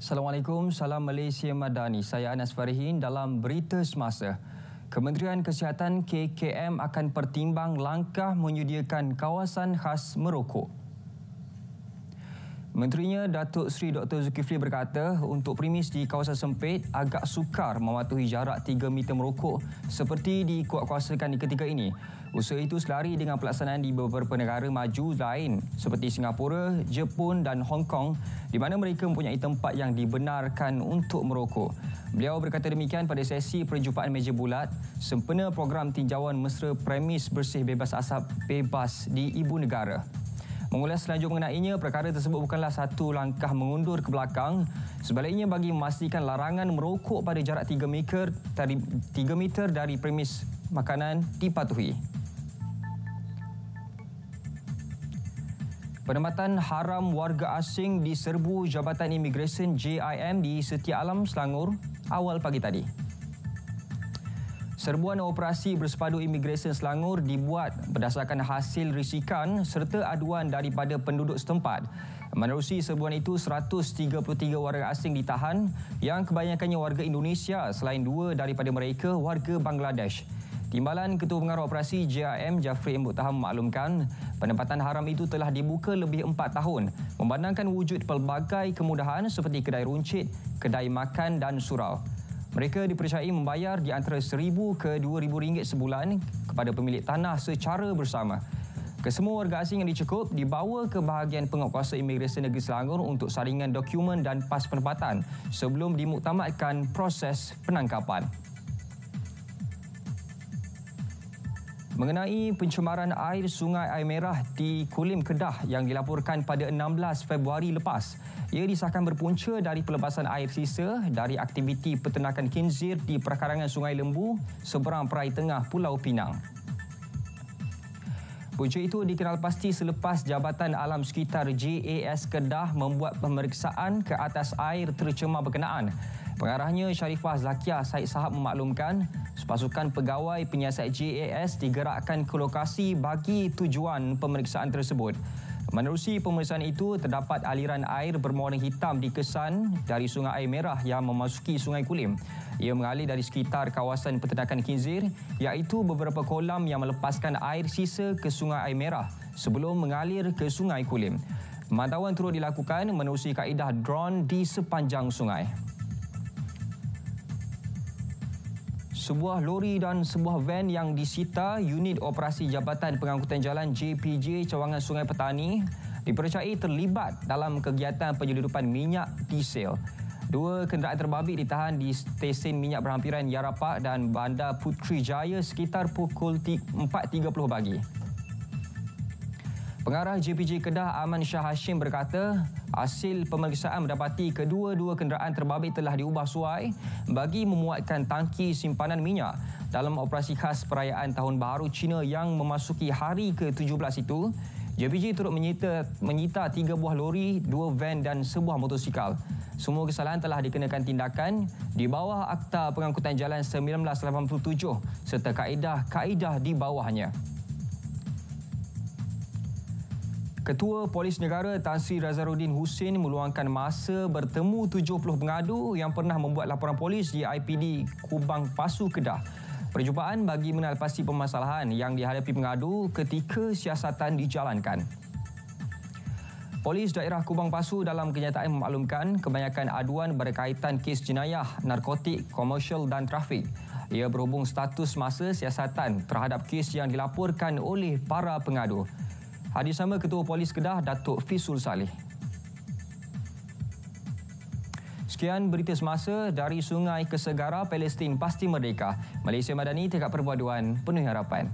Assalamualaikum, salam Malaysia Madani. Saya Anas Farihin dalam Berita Semasa. Kementerian Kesihatan KKM akan pertimbang langkah menyediakan kawasan khas merokok. Menterinya Datuk Seri Dr. Zulkifli berkata untuk premis di kawasan sempit agak sukar mematuhi jarak 3 meter merokok seperti dikuatkuasakan di ketika ini. Usaha itu selari dengan pelaksanaan di beberapa negara maju lain seperti Singapura, Jepun dan Hong Kong di mana mereka mempunyai tempat yang dibenarkan untuk merokok. Beliau berkata demikian pada sesi perjumpaan meja bulat sempena program tinjauan mesra premis bersih bebas asap bebas di Ibu Negara. Mengulas selanjutnya mengenainya, perkara tersebut bukanlah satu langkah mengundur ke belakang. Sebaliknya bagi memastikan larangan merokok pada jarak 3 meter dari premis makanan dipatuhi. Penempatan haram warga asing diserbu Jabatan Imigresen JIM di Setia Alam, Selangor awal pagi tadi. Serbuan operasi bersepadu Imigresen Selangor dibuat berdasarkan hasil risikan serta aduan daripada penduduk setempat. Menerusi serbuan itu, 133 warga asing ditahan yang kebanyakannya warga Indonesia selain 2 daripada mereka warga Bangladesh. Timbalan Ketua Pengarah Operasi JIM Jafri Muttaham memaklumkan penempatan haram itu telah dibuka lebih 4 tahun memandangkan wujud pelbagai kemudahan seperti kedai runcit, kedai makan dan surau. Mereka dipercayai membayar di antara RM1,000 ke RM2,000 sebulan kepada pemilik tanah secara bersama. Kesemua warga asing yang dicekup dibawa ke bahagian penguatkuasa Imigresen Negeri Selangor untuk saringan dokumen dan pas penempatan sebelum dimuktamadkan proses penangkapan. Mengenai pencemaran air Sungai Air Merah di Kulim, Kedah yang dilaporkan pada 16 Februari lepas, ia disahkan berpunca dari pelepasan air sisa dari aktiviti peternakan khinzir di perkarangan Sungai Lembu seberang perai tengah Pulau Pinang. Punca itu dikenal pasti selepas Jabatan Alam Sekitar JAS Kedah membuat pemeriksaan ke atas air tercemar berkenaan. Pengarahnya Sharifah Zakiah Said Sahab memaklumkan pasukan pegawai penyiasat JAS digerakkan ke lokasi bagi tujuan pemeriksaan tersebut. Menerusi pemeriksaan itu, terdapat aliran air berwarna hitam di kesan dari Sungai Air Merah yang memasuki Sungai Kulim. Ia mengalir dari sekitar kawasan peternakan khinzir iaitu beberapa kolam yang melepaskan air sisa ke Sungai Air Merah sebelum mengalir ke Sungai Kulim. Pemantauan turut dilakukan menerusi kaedah drone di sepanjang sungai. Sebuah lori dan sebuah van yang disita unit operasi Jabatan Pengangkutan Jalan JPJ Cawangan Sungai Petani dipercayai terlibat dalam kegiatan penyeludupan minyak diesel. 2 kenderaan terbabit ditahan di stesen minyak berhampiran Yarapak dan Bandar Puteri Jaya sekitar pukul 4.30 pagi. Pengarah JPJ Kedah Aman Shah Hashim berkata, hasil pemeriksaan mendapati kedua-dua kenderaan terbabit telah diubah suai bagi memuatkan tangki simpanan minyak. Dalam operasi khas perayaan Tahun Baharu Cina yang memasuki hari ke-17 itu, JPJ turut menyita 3 buah lori, 2 van dan sebuah motosikal. Semua kesalahan telah dikenakan tindakan di bawah Akta Pengangkutan Jalan 1987 serta kaedah-kaedah di bawahnya. Ketua Polis Negara Tan Sri Razaruddin Hussein meluangkan masa bertemu 70 pengadu yang pernah membuat laporan polis di IPD Kubang Pasu, Kedah. Perjumpaan bagi mengatasi permasalahan yang dihadapi pengadu ketika siasatan dijalankan. Polis Daerah Kubang Pasu dalam kenyataan memaklumkan kebanyakan aduan berkaitan kes jenayah, narkotik, komersial dan trafik. Ia berhubung status masa siasatan terhadap kes yang dilaporkan oleh para pengadu. Hadir sama Ketua Polis Kedah Datuk Fisul Saleh. Sekian berita semasa dari Sungai ke Segara, Palestin pasti merdeka. Malaysia Madani, Tekad Perpaduan, Penuh Harapan.